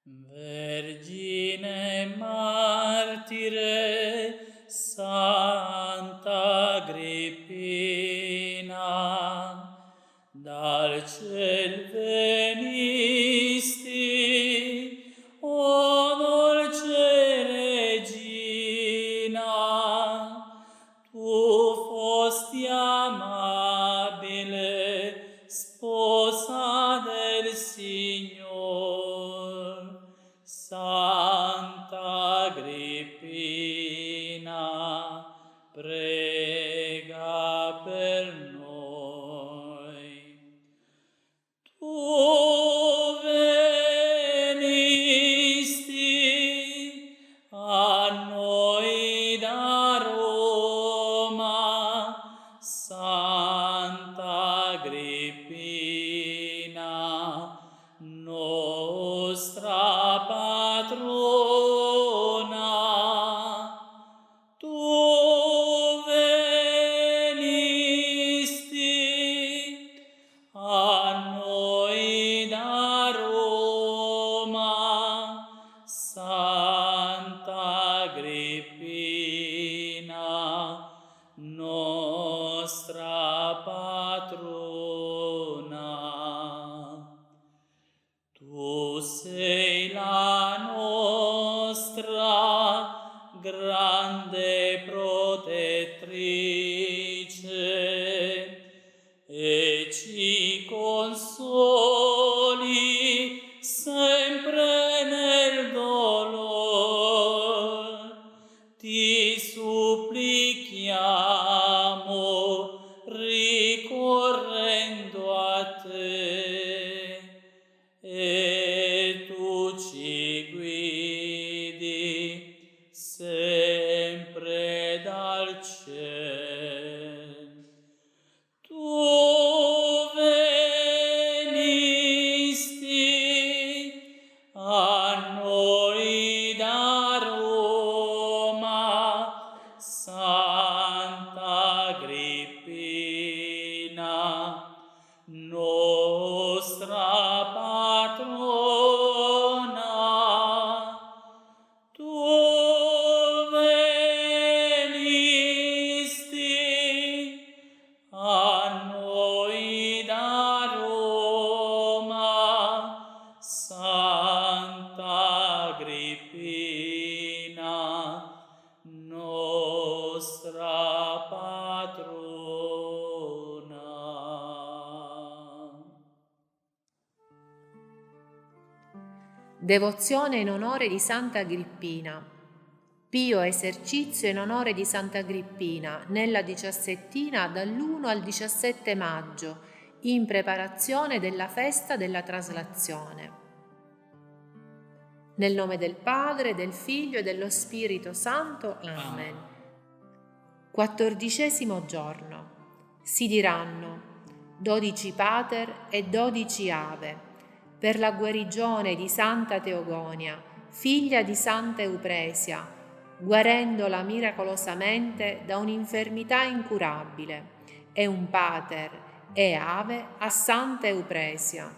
Vergine martire, Santa Agrippina, dal ciel venisti, o dolce Regina, tu fosti amabile, sposa del Signor. Santa Agrippina, prega per noi. Tu venisti a noi da Roma, Santa Agrippina, nostra patrona. Tu venisti a noi da Roma, Santa Agrippina, nostra patrona. Tu sei la nostra grande protettrice e ci consoli sempre nel dolore. Ti supplichiamo ricorrendo a te, e tu ci guidi sempre dal cielo. Tu venisti a noi da Roma, Santa Agrippina, nostra patrona. Tu venisti a noi da Roma, Santa Agrippina, nostra patrona. Devozione in onore di Santa Agrippina. Pio esercizio in onore di Santa Agrippina nella 17ª dall'1 al 17 maggio, in preparazione della festa della traslazione. Nel nome del Padre, del Figlio e dello Spirito Santo. Amen. 14° giorno. Si diranno 12 Pater e 12 Ave per la guarigione di Santa Teogonia, figlia di Santa Eupresia, guarendola miracolosamente da un'infermità incurabile, e un Pater e Ave a Santa Eupresia.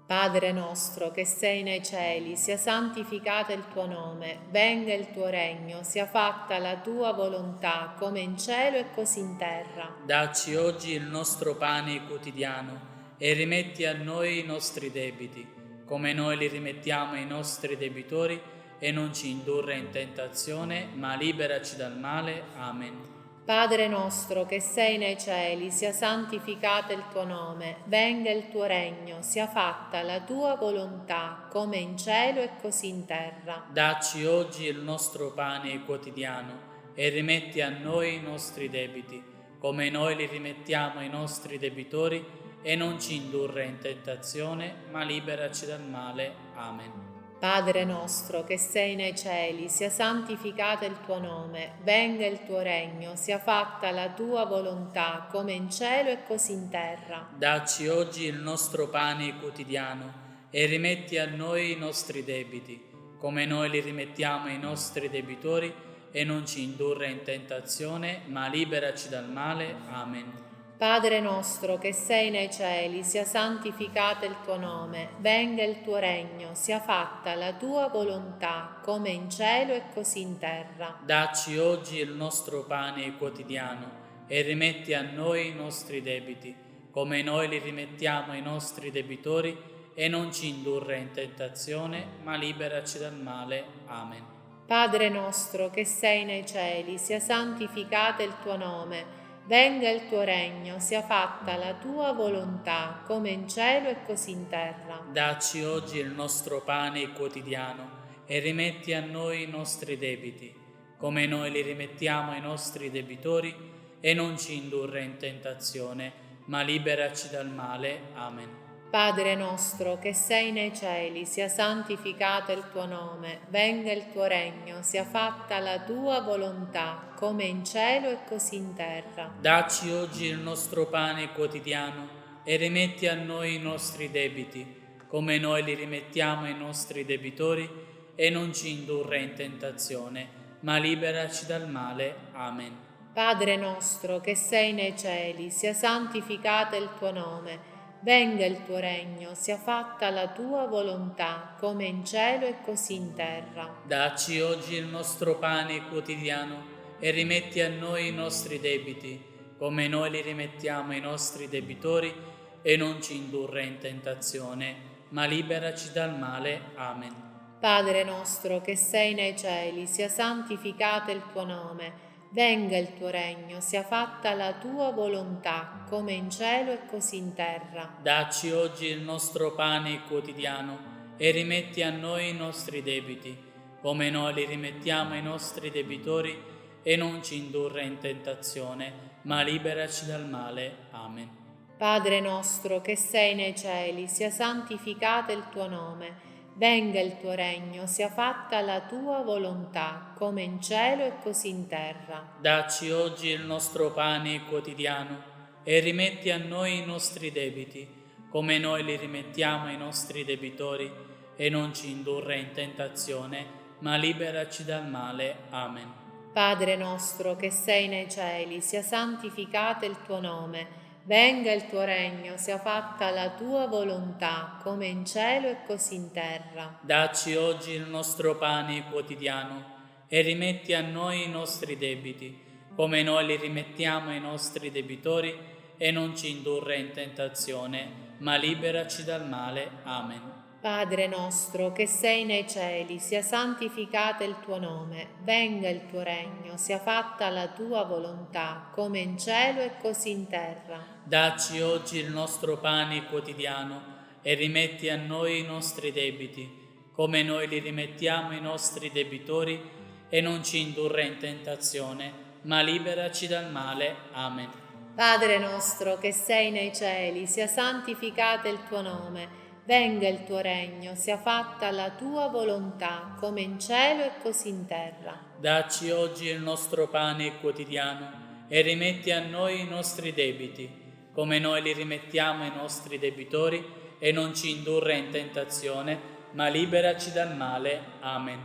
Padre nostro che sei nei cieli, sia santificato il tuo nome, venga il tuo regno, sia fatta la tua volontà, come in cielo e così in terra. Dacci oggi il nostro pane quotidiano e rimetti a noi i nostri debiti, come noi li rimettiamo ai nostri debitori, e non ci indurre in tentazione, ma liberaci dal male. Amen. Padre nostro che sei nei cieli, sia santificato il tuo nome, venga il tuo regno, sia fatta la tua volontà, come in cielo e così in terra. Dacci oggi il nostro pane quotidiano e rimetti a noi i nostri debiti, come noi li rimettiamo ai nostri debitori, e non ci indurre in tentazione, ma liberaci dal male. Amen. Padre nostro che sei nei cieli, sia santificato il tuo nome, venga il tuo regno, sia fatta la tua volontà, come in cielo e così in terra. Dacci oggi il nostro pane quotidiano e rimetti a noi i nostri debiti, come noi li rimettiamo ai nostri debitori, e non ci indurre in tentazione, ma liberaci dal male. Amen. Padre nostro che sei nei cieli, sia santificato il tuo nome, venga il tuo regno, sia fatta la tua volontà, come in cielo e così in terra. Dacci oggi il nostro pane quotidiano e rimetti a noi i nostri debiti, come noi li rimettiamo ai nostri debitori, e non ci indurre in tentazione, ma liberaci dal male. Amen. Padre nostro che sei nei cieli, sia santificato il tuo nome, venga il tuo regno, sia fatta la tua volontà, come in cielo e così in terra. Dacci oggi il nostro pane quotidiano e rimetti a noi i nostri debiti, come noi li rimettiamo ai nostri debitori, e non ci indurre in tentazione, ma liberaci dal male. Amen. Padre nostro che sei nei cieli, sia santificato il tuo nome, venga il tuo regno, sia fatta la tua volontà, come in cielo e così in terra. Dacci oggi il nostro pane quotidiano e rimetti a noi i nostri debiti, come noi li rimettiamo ai nostri debitori, e non ci indurre in tentazione, ma liberaci dal male. Amen. Padre nostro che sei nei cieli, sia santificato il tuo nome, venga il tuo regno, sia fatta la tua volontà, come in cielo e così in terra. Dacci oggi il nostro pane quotidiano e rimetti a noi i nostri debiti, come noi li rimettiamo ai nostri debitori, e non ci indurre in tentazione, ma liberaci dal male. Amen. Padre nostro che sei nei cieli, sia santificato il tuo nome, venga il tuo regno, sia fatta la tua volontà, come in cielo e così in terra. Dacci oggi il nostro pane quotidiano e rimetti a noi i nostri debiti, come noi li rimettiamo ai nostri debitori, e non ci indurre in tentazione, ma liberaci dal male. Amen. Padre nostro che sei nei cieli, sia santificato il tuo nome, venga il tuo regno, sia fatta la tua volontà, come in cielo e così in terra. Dacci oggi il nostro pane quotidiano e rimetti a noi i nostri debiti, come noi li rimettiamo ai nostri debitori, e non ci indurre in tentazione, ma liberaci dal male. Amen. Padre nostro che sei nei cieli, sia santificato il tuo nome, venga il tuo regno, sia fatta la tua volontà, come in cielo e così in terra. Dacci oggi il nostro pane quotidiano e rimetti a noi i nostri debiti, come noi li rimettiamo ai nostri debitori, e non ci indurre in tentazione, ma liberaci dal male. Amen. Padre nostro che sei nei cieli, sia santificato il tuo nome, venga il tuo regno, sia fatta la tua volontà, come in cielo e così in terra. Dacci oggi il nostro pane quotidiano e rimetti a noi i nostri debiti, come noi li rimettiamo ai nostri debitori, e non ci indurre in tentazione, ma liberaci dal male. Amen. Padre nostro che sei nei cieli, sia santificato il tuo nome, venga il tuo regno, sia fatta la tua volontà, come in cielo e così in terra. Dacci oggi il nostro pane quotidiano e rimetti a noi i nostri debiti, come noi li rimettiamo ai nostri debitori, e non ci indurre in tentazione, ma liberaci dal male. Amen.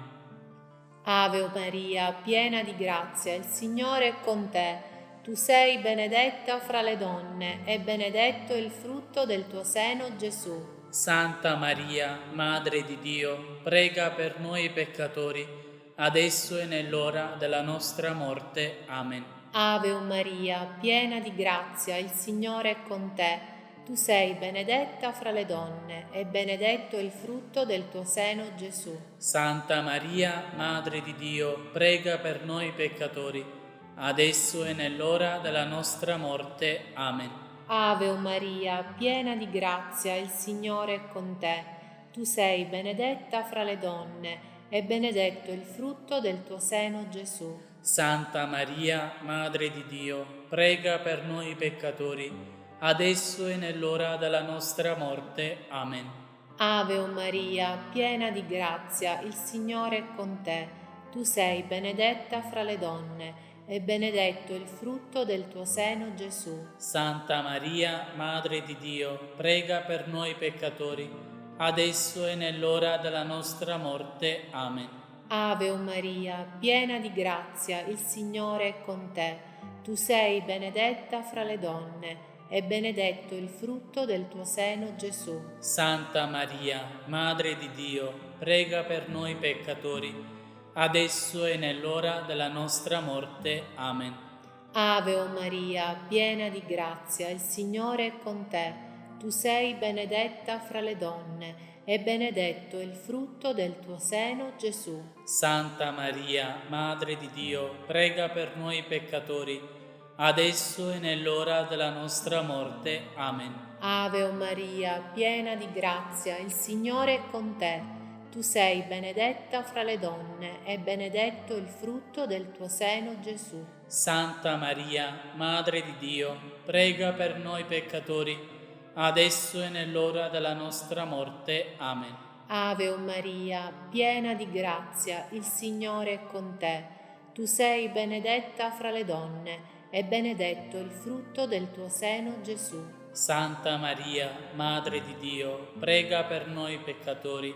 Ave Maria, piena di grazia, il Signore è con te. Tu sei benedetta fra le donne, e benedetto il frutto del tuo seno, Gesù. Santa Maria, Madre di Dio, prega per noi peccatori, adesso e nell'ora della nostra morte. Amen. Ave Maria, piena di grazia, il Signore è con te. Tu sei benedetta fra le donne, e benedetto il frutto del tuo seno, Gesù. Santa Maria, Madre di Dio, prega per noi peccatori, adesso e nell'ora della nostra morte. Amen. Ave Maria, piena di grazia, il Signore è con te. Tu sei benedetta fra le donne, e benedetto il frutto del tuo seno, Gesù. Santa Maria, Madre di Dio, prega per noi peccatori, adesso e nell'ora della nostra morte. Amen. Ave Maria, piena di grazia, il Signore è con te. Tu sei benedetta fra le donne, e benedetto il frutto del tuo seno, Gesù. Santa Maria, Madre di Dio, prega per noi peccatori, adesso e nell'ora della nostra morte. Amen. Ave Maria, piena di grazia, il Signore è con te. tu sei benedetta fra le donne, e benedetto il frutto del tuo seno, Gesù. Santa Maria, Madre di Dio, prega per noi peccatori, adesso e nell'ora della nostra morte. Amen. Ave o Maria, piena di grazia, il Signore è con te. Tu sei benedetta fra le donne, e benedetto il frutto del tuo seno, Gesù. Santa Maria, Madre di Dio, prega per noi peccatori, adesso e nell'ora della nostra morte. Amen. Ave o Maria, piena di grazia, il Signore è con te. Tu sei benedetta fra le donne, e benedetto il frutto del tuo seno, Gesù. Santa Maria, Madre di Dio, prega per noi peccatori, adesso e nell'ora della nostra morte. Amen. Ave o Maria, piena di grazia, il Signore è con te. Tu sei benedetta fra le donne, e benedetto il frutto del tuo seno, Gesù. Santa Maria, Madre di Dio, prega per noi peccatori,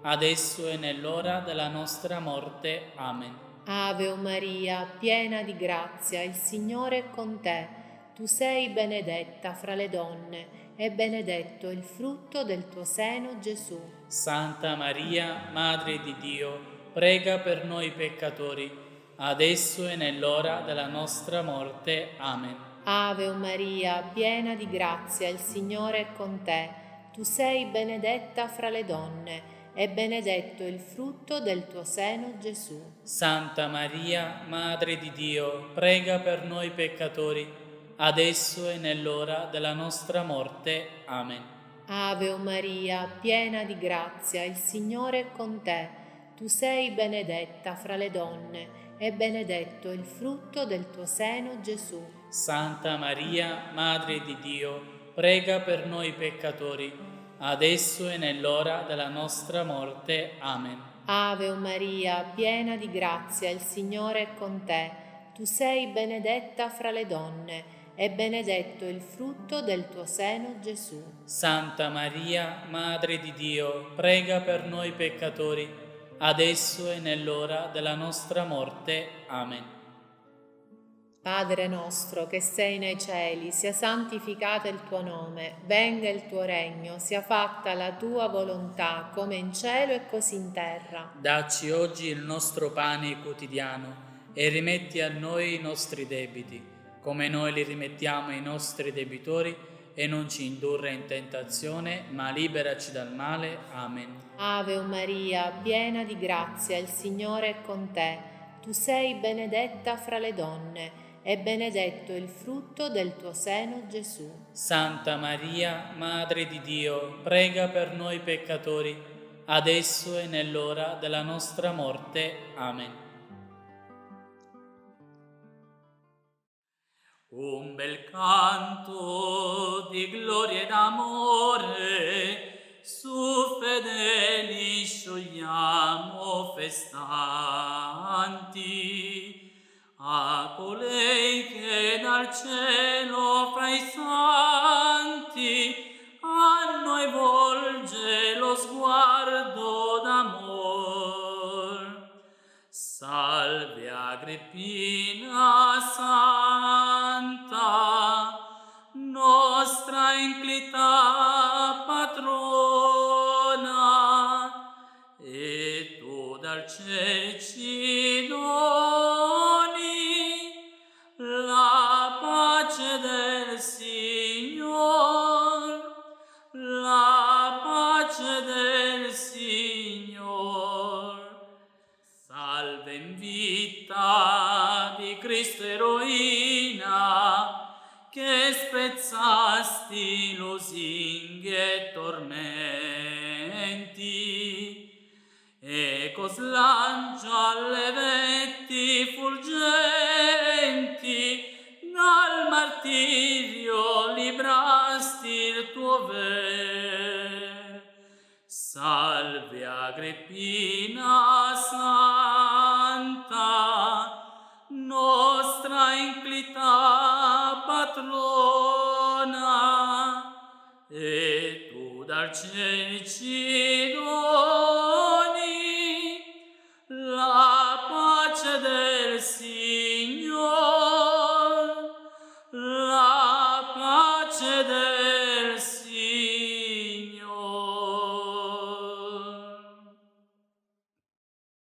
adesso e nell'ora della nostra morte. Amen. Ave o Maria, piena di grazia, il Signore è con te. Tu sei benedetta fra le donne, e benedetto il frutto del tuo seno, Gesù. Santa Maria, Madre di Dio, prega per noi peccatori, adesso e nell'ora della nostra morte. Amen. Ave o Maria, piena di grazia, il Signore è con te. Tu sei benedetta fra le donne, e benedetto il frutto del tuo seno, Gesù. Santa Maria, Madre di Dio, prega per noi peccatori, adesso e nell'ora della nostra morte. Amen. Ave o Maria, piena di grazia, il Signore è con te. Tu sei benedetta fra le donne, e benedetto il frutto del tuo seno, Gesù. Santa Maria, Madre di Dio, prega per noi peccatori, adesso e nell'ora della nostra morte. Amen. Ave o Maria, piena di grazia, il Signore è con te. Tu sei benedetta fra le donne, e benedetto il frutto del tuo seno, Gesù. Santa Maria, Madre di Dio, prega per noi peccatori, adesso e nell'ora della nostra morte. Amen. Padre nostro che sei nei cieli, sia santificato il tuo nome, venga il tuo regno, sia fatta la tua volontà, come in cielo e così in terra. Dacci oggi il nostro pane quotidiano, e rimetti a noi i nostri debiti, come noi li rimettiamo ai nostri debitori, e non ci indurre in tentazione, ma liberaci dal male. Amen. Ave o Maria, piena di grazia, il Signore è con te. Tu sei benedetta fra le donne, e benedetto il frutto del tuo seno, Gesù. Santa Maria, Madre di Dio, prega per noi peccatori, adesso e nell'ora della nostra morte. Amen. Un bel canto di gloria ed amore, su fedeli sciogliamo festanti, a colei che dal cielo fra i santi a noi volge lo sguardo d'amor. Salve Agrippina santa, nostra inclita patrona, e tu dal cielo ci doni la pace del Signor, la pace del Signor. Salve in vita di Cristo eroina, che spezzasti lusinghe e tormenti, e coslancia alle vetti fulgenti, dal martirio librasti il tuo ver. Salve Agrippina santa, nostra inclita patrona, e tu dal cielo ci doni